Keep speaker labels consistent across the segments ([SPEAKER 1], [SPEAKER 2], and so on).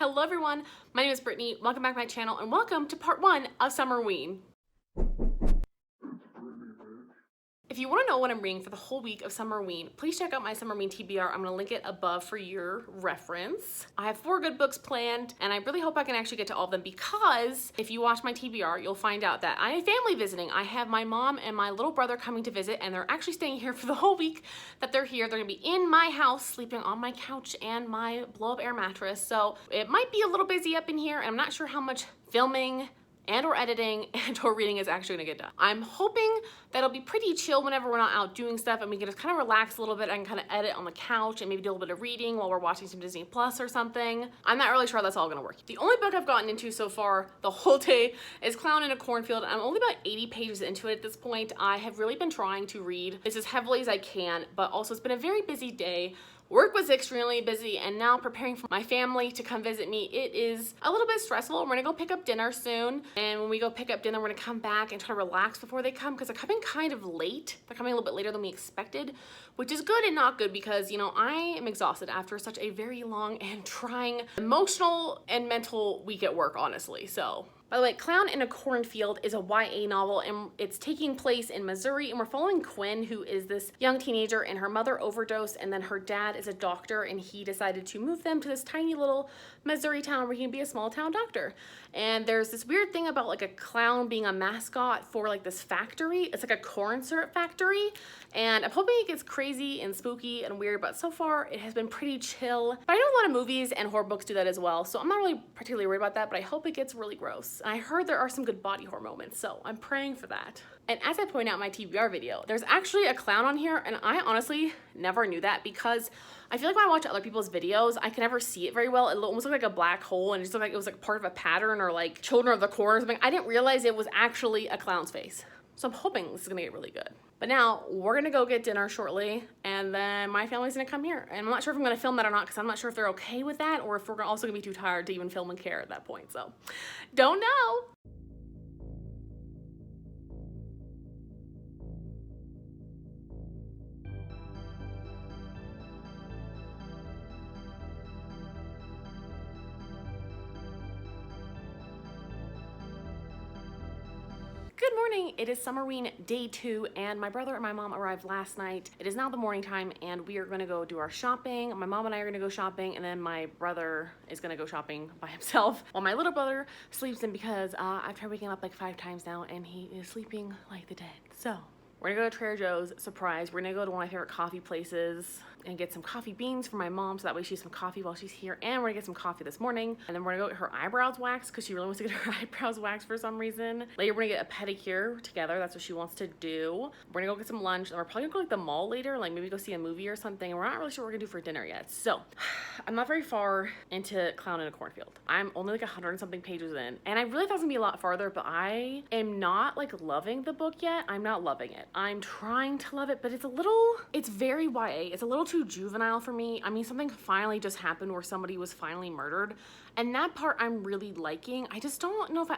[SPEAKER 1] Hello everyone, my name is Brittany, welcome back to my channel, and welcome to part 1 of SUMMERWEEN. If you want to know what I'm reading for the whole week of SUMMERWEEN, please check out my SUMMERWEEN TBR. I'm going to link it above for your reference. I have 4 good books planned, and I really hope I can actually get to all of them because if you watch my TBR, you'll find out that I am family visiting. I have my mom and my little brother coming to visit, and they're actually staying here for the whole week that they're here. They're going to be in my house, sleeping on my couch and my blow-up air mattress. So it might be a little busy up in here, and I'm not sure how much filming and or editing and or reading is actually gonna get done. I'm hoping that it'll be pretty chill whenever we're not out doing stuff and we can just kind of relax a little bit. I can kind of edit on the couch and maybe do a little bit of reading while we're watching some Disney Plus or something. I'm not really sure how that's all gonna work. The only book I've gotten into so far the whole day is Clown in a Cornfield. I'm only about 80 pages into it at this point. I have really been trying to read this as heavily as I can, but also it's been a very busy day. Work was extremely busy, and now preparing for my family to come visit me, it is a little bit stressful. We're gonna go pick up dinner soon, and when we go pick up dinner, we're gonna come back and try to relax before they come because they're coming kind of late. They're coming a little bit later than we expected, which is good and not good because, you know, I am exhausted after such a very long and trying emotional and mental week at work, honestly, so. By the way, Clown in a Cornfield is a YA novel, and it's taking place in Missouri, and we're following Quinn, who is this young teenager, and her mother overdosed, and then her dad is a doctor, and he decided to move them to this tiny little Missouri town where he can be a small town doctor. And there's this weird thing about like a clown being a mascot for like this factory. It's like a corn syrup factory, and I'm hoping it gets crazy and spooky and weird, but so far it has been pretty chill. But I know a lot of movies and horror books do that as well, so I'm not really particularly worried about that, but I hope it gets really gross. I heard there are some good body horror moments, so I'm praying for that. And as I point out in my TBR video, there's actually a clown on here, and I honestly never knew that because I feel like when I watch other people's videos, I can never see it very well. It almost looked like a black hole, and it just looked like it was like part of a pattern or like Children of the Corn or something. I didn't realize it was actually a clown's face. So I'm hoping this is gonna get really good. But now we're gonna go get dinner shortly, and then my family's gonna come here. And I'm not sure if I'm gonna film that or not because I'm not sure if they're okay with that or if we're also gonna be too tired to even film and care at that point. So don't know. Good morning, it is SUMMERWEEN day 2, and my brother and my mom arrived last night. It is now the morning time, and we are gonna go do our shopping. My mom and I are gonna go shopping, and then my brother is gonna go shopping by himself while my little brother sleeps in because I've tried waking him up like 5 times now, and he is sleeping like the dead. So we're gonna go to Trader Joe's, surprise. We're gonna go to one of my favorite coffee places and get some coffee beans for my mom so that way she has some coffee while she's here, and we're gonna get some coffee this morning, and then we're gonna go get her eyebrows waxed because she really wants to get her eyebrows waxed for some reason. Later we're gonna get a pedicure together, that's what she wants to do. We're gonna go get some lunch, and we're probably gonna go to like the mall later, like maybe go see a movie or something, and we're not really sure what we're gonna do for dinner yet. So I'm not very far into Clown in a Cornfield. I'm only like 100 and something pages in, and I really thought it was gonna be a lot farther, but I am not like loving the book yet. I'm not loving it. I'm trying to love it, but it's very YA. It's a little too juvenile for me. I mean, something finally just happened where somebody was finally murdered, and that part I'm really liking. I just don't know if I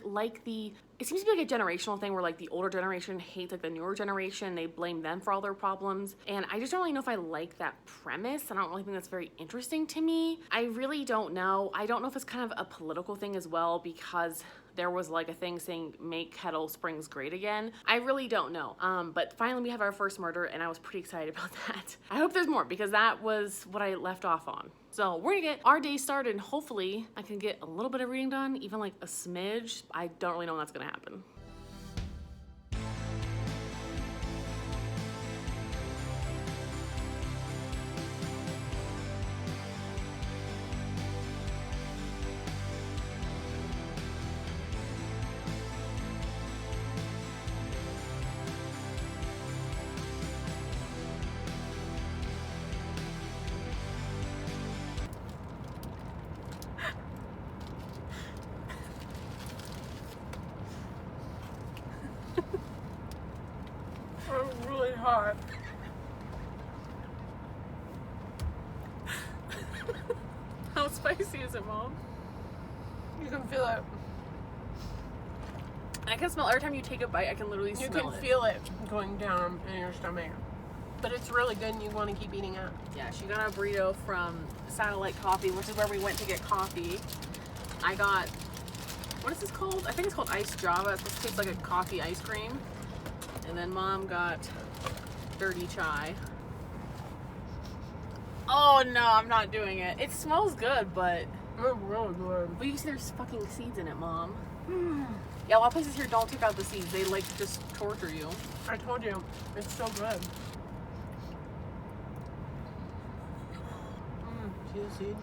[SPEAKER 1] like the, it seems to be like a generational thing where like the older generation hates like the newer generation. They blame them for all their problems, and I just don't really know if I like that premise. I don't really think that's very interesting to me. I really don't know. I don't know if it's kind of a political thing as well because there was like a thing saying make Kettle Springs great again. I really don't know. But finally we have our first murder, and I was pretty excited about that. I hope there's more because that was what I left off on. So we're gonna get our day started, and hopefully I can get a little bit of reading done, even like a smidge. I don't really know when that's gonna happen.
[SPEAKER 2] It's really hot.
[SPEAKER 1] How spicy is it, Mom?
[SPEAKER 2] You can feel it.
[SPEAKER 1] I can smell every time you take a bite. I can literally smell it.
[SPEAKER 2] You can feel it going down in your stomach. But it's really good and you want to keep eating it.
[SPEAKER 1] Yeah, she got a burrito from Satellite Coffee, which is where we went to get coffee. I got, what is this called? I think it's called Iced Java. It tastes like a coffee ice cream. And then Mom got dirty chai. Oh no, I'm not doing it. It smells good, but
[SPEAKER 2] It's really good.
[SPEAKER 1] you can see there's fucking seeds in it, Mom. Yeah, a lot of places here don't take out the seeds. They like just torture you.
[SPEAKER 2] I told you, it's so good. See the seed?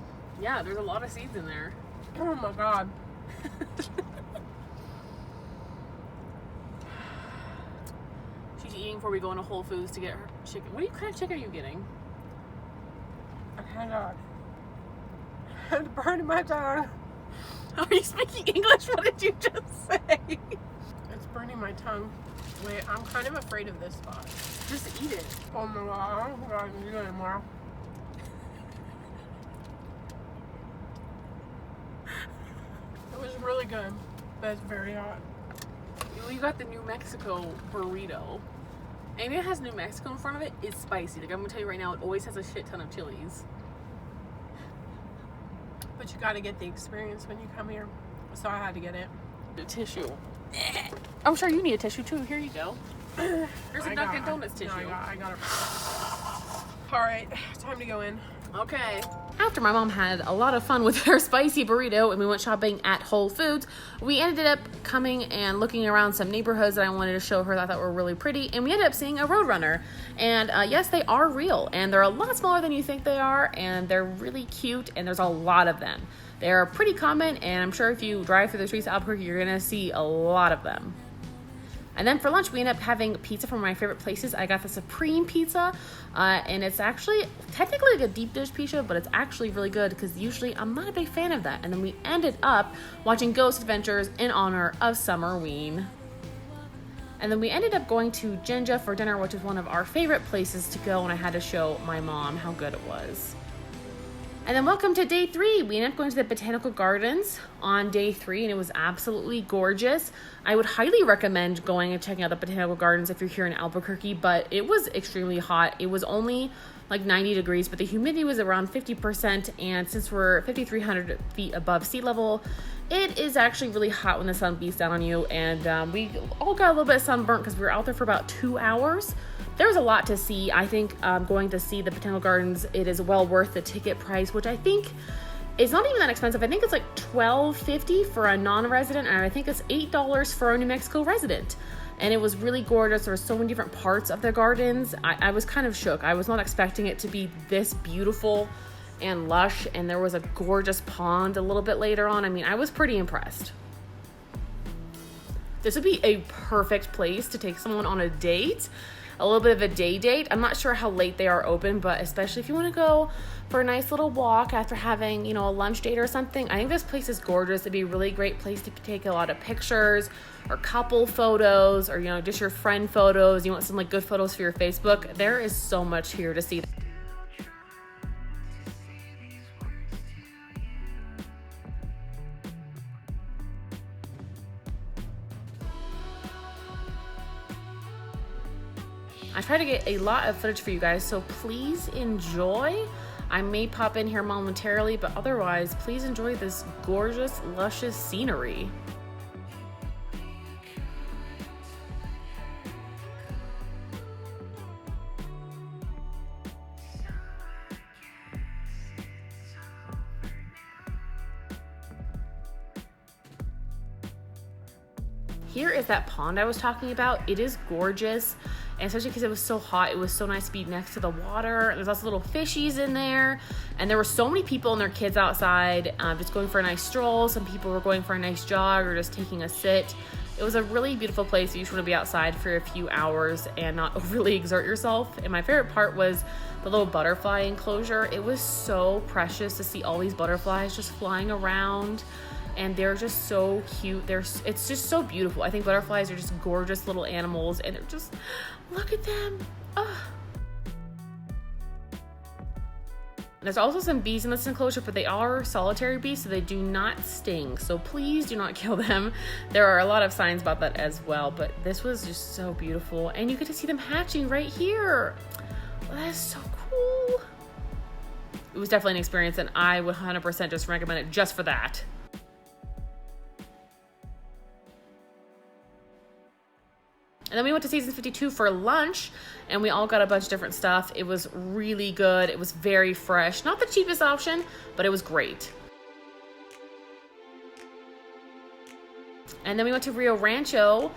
[SPEAKER 1] Yeah, there's a lot of seeds in there.
[SPEAKER 2] Oh my god.
[SPEAKER 1] She's eating before we go into Whole Foods to get her chicken. What kind of chicken are you getting?
[SPEAKER 2] I had to burn in my tongue.
[SPEAKER 1] Are you speaking English? What did you just say?
[SPEAKER 2] It's burning my tongue. Wait, I'm kind of afraid of this spot.
[SPEAKER 1] Just eat it.
[SPEAKER 2] Oh my god, I don't think I can do it anymore. It was really good, but it's very hot.
[SPEAKER 1] You got the New Mexico Burrito. Anything that has New Mexico in front of it is spicy. Like I'm gonna tell you right now, it always has a shit ton of chilies.
[SPEAKER 2] But you gotta get the experience when you come here. So I had to get it.
[SPEAKER 1] A tissue. I'm sure you need a tissue too. Here you go. Here's a Dunkin' Donuts tissue.
[SPEAKER 2] No, I got it. Alright, time to go in.
[SPEAKER 1] Okay. After my mom had a lot of fun with her spicy burrito and we went shopping at Whole Foods, we ended up coming and looking around some neighborhoods that I wanted to show her that I thought were really pretty, and we ended up seeing a Roadrunner. And yes, they are real, and they're a lot smaller than you think they are, and they're really cute, and there's a lot of them. They're pretty common, and I'm sure if you drive through the streets of Albuquerque, you're gonna see a lot of them. And then for lunch, we ended up having pizza from my favorite places. I got the Supreme Pizza, and it's actually technically like a deep dish pizza, but it's actually really good because usually I'm not a big fan of that. And then we ended up watching Ghost Adventures in honor of SUMMERWEEN. And then we ended up going to Jinja for dinner, which is one of our favorite places to go, and I had to show my mom how good it was. And then welcome to day 3. We ended up going to the Botanical Gardens on day 3, and it was absolutely gorgeous. I would highly recommend going and checking out the Botanical Gardens if you're here in Albuquerque, but it was extremely hot. It was only like 90 degrees, but the humidity was around 50%, and since we're 5,300 feet above sea level, it is actually really hot when the sun beats down on you, and we all got a little bit of sunburnt because we were out there for about 2 hours. There was a lot to see. I think going to see the Botanical Gardens, it is well worth the ticket price, which I think is not even that expensive. I think it's like $12.50 for a non-resident, and I think it's $8 for a New Mexico resident. And it was really gorgeous. There were so many different parts of the gardens. I was kind of shook. I was not expecting it to be this beautiful and lush, and there was a gorgeous pond a little bit later on. I mean, I was pretty impressed. This would be a perfect place to take someone on a date. A little bit of a day date. I'm not sure how late they are open, but especially if you want to go for a nice little walk after having, you know, a lunch date or something, I think this place is gorgeous. It'd be a really great place to take a lot of pictures or couple photos or, you know, just your friend photos. You want some like good photos for your Facebook. There is so much here to see. I try to get a lot of footage for you guys, so please enjoy. I may pop in here momentarily, but otherwise, please enjoy this gorgeous, luscious scenery. Here is that pond I was talking about. It is gorgeous, and especially because it was so hot, it was so nice to be next to the water. There's lots of little fishies in there, and there were so many people and their kids outside just going for a nice stroll. Some people were going for a nice jog or just taking a sit. It was a really beautiful place. You just want to be outside for a few hours and not overly exert yourself. And my favorite part was the little butterfly enclosure. It was so precious to see all these butterflies just flying around. And they're just so cute. It's just so beautiful. I think butterflies are just gorgeous little animals, and they're just, look at them. Ugh. There's also some bees in this enclosure, but they are solitary bees, so they do not sting. So please do not kill them. There are a lot of signs about that as well, but this was just so beautiful. And you get to see them hatching right here. That is so cool. It was definitely an experience, and I would 100% just recommend it just for that. And then we went to season 52 for lunch, and we all got a bunch of different stuff. It was really good. It was very fresh. Not the cheapest option, but it was great. And then we went to Rio Rancho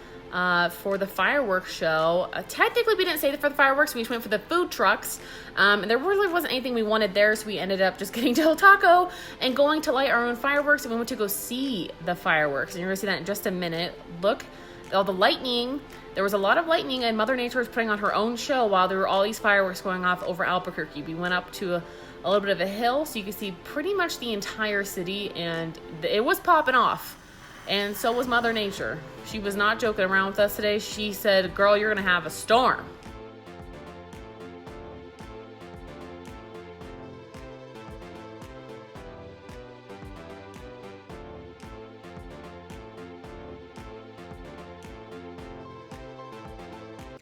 [SPEAKER 1] for the fireworks show. Technically, we didn't stay for the fireworks. We just went for the food trucks. And there really wasn't anything we wanted there, so we ended up just getting Del Taco and going to light our own fireworks. And we went to go see the fireworks. And you're going to see that in just a minute. Look, all the lightning. There was a lot of lightning, and Mother Nature was putting on her own show while there were all these fireworks going off over Albuquerque. We went up to a little bit of a hill, so you could see pretty much the entire city, and it was popping off. And so was Mother Nature. She was not joking around with us today. She said, girl, you're gonna have a storm.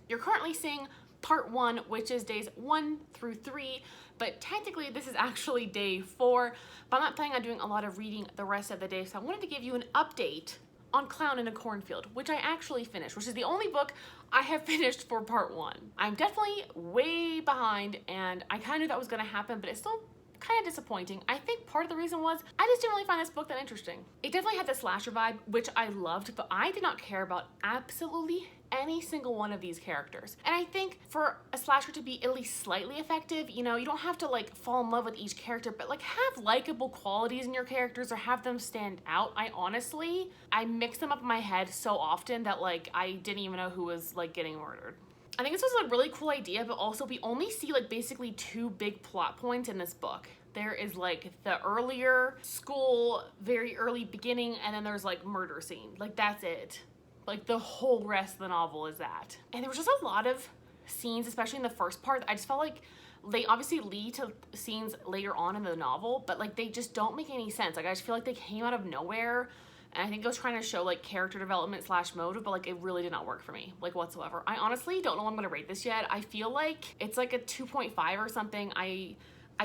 [SPEAKER 1] You're currently seeing part 1, which is days 1 through 3, but technically this is actually day 4, but I'm not planning on doing a lot of reading the rest of the day, so I wanted to give you an update on Clown in a Cornfield, which I actually finished, which is the only book I have finished for part 1. I'm definitely way behind, and I kind of knew that was going to happen, but it's still kind of disappointing. I think part of the reason was I just didn't really find this book that interesting. It definitely had the slasher vibe, which I loved, but I did not care about absolutely any single one of these characters. And I think for a slasher to be at least slightly effective, you know, you don't have to like fall in love with each character, but like have likable qualities in your characters or have them stand out. I mix them up in my head so often that like I didn't even know who was like getting murdered. I think this was a really cool idea, but also we only see like basically 2 big plot points in this book. There is like the earlier school, very early beginning, and then there's like murder scene. Like that's it. Like the whole rest of the novel is that. And there was just a lot of scenes, especially in the first part. I just felt like they obviously lead to scenes later on in the novel, but like they just don't make any sense. Like I just feel like they came out of nowhere. And I think it was trying to show like character development / motive, but like it really did not work for me, like whatsoever. I honestly don't know what I'm gonna rate this yet. I feel like it's like a 2.5 or something. I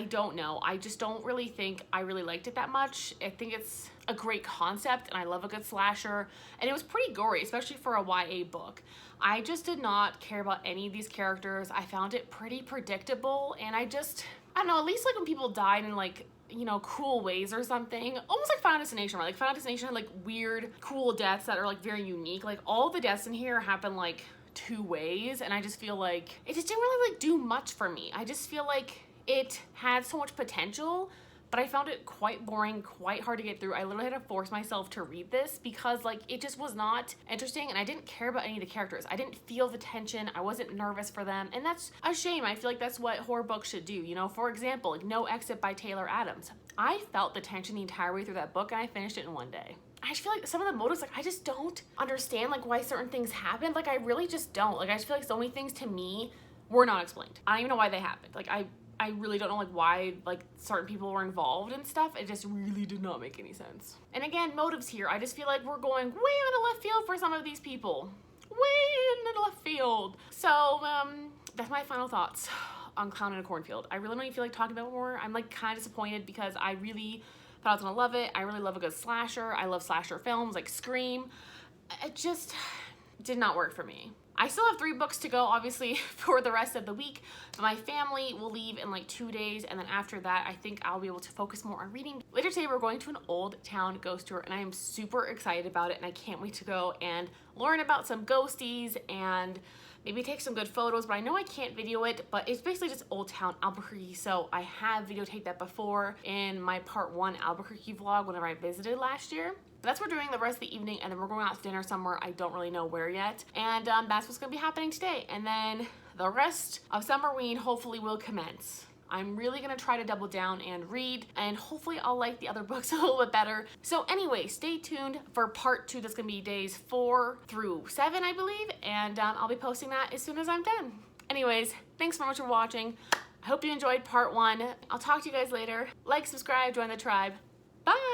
[SPEAKER 1] don't know. I just don't really think I really liked it that much. I think it's a great concept, and I love a good slasher, and it was pretty gory, especially for a YA book. I just did not care about any of these characters. I found it pretty predictable, and I don't know, at least like when people died in like, you know, cool ways or something, almost like Final Destination, right? Like Final Destination had like weird, cool deaths that are like very unique. Like all the deaths in here happen like 2 ways, and I just feel like it just didn't really like do much for me. I just feel like it had so much potential, but I found it quite boring, quite hard to get through. I literally had to force myself to read this because like it just was not interesting, and I didn't care about any of the characters. I didn't feel the tension. I wasn't nervous for them, and that's a shame. I feel like that's what horror books should do. You know, for example, like No Exit by Taylor Adams. I felt the tension the entire way through that book, and I finished it in 1 day. I just feel like some of the motives, like I just don't understand like why certain things happened. Like I really just don't. Like I just feel like so many things to me were not explained. I don't even know why they happened. Like I really don't know like why like certain people were involved and stuff. It just really did not make any sense. And again, motives here, I just feel like we're going way out of left field for some of these people. Way in the left field. So that's my final thoughts on Clown in a Cornfield. I really don't even feel like talking about it more. I'm like kind of disappointed because I really thought I was gonna love it. I really love a good slasher. I love slasher films like Scream. It just did not work for me. I still have 3 books to go, obviously, for the rest of the week, but my family will leave in like 2 days, and then after that, I think I'll be able to focus more on reading. Later today, we're going to an old town ghost tour, and I am super excited about it, and I can't wait to go and learn about some ghosties and maybe take some good photos, but I know I can't video it, but it's basically just Old Town Albuquerque, so I have videotaped that before in my part 1 Albuquerque vlog whenever I visited last year. But that's what we're doing the rest of the evening, and then we're going out to dinner somewhere. I don't really know where yet, and that's what's gonna be happening today. And then the rest of Summerween hopefully will commence. I'm really gonna try to double down and read, and hopefully I'll like the other books a little bit better. So anyway, stay tuned for part 2. That's gonna be days 4 through 7, I believe, and I'll be posting that as soon as I'm done. Anyways, thanks so much for watching. I hope you enjoyed part 1. I'll talk to you guys later. Like, subscribe, join the tribe. Bye!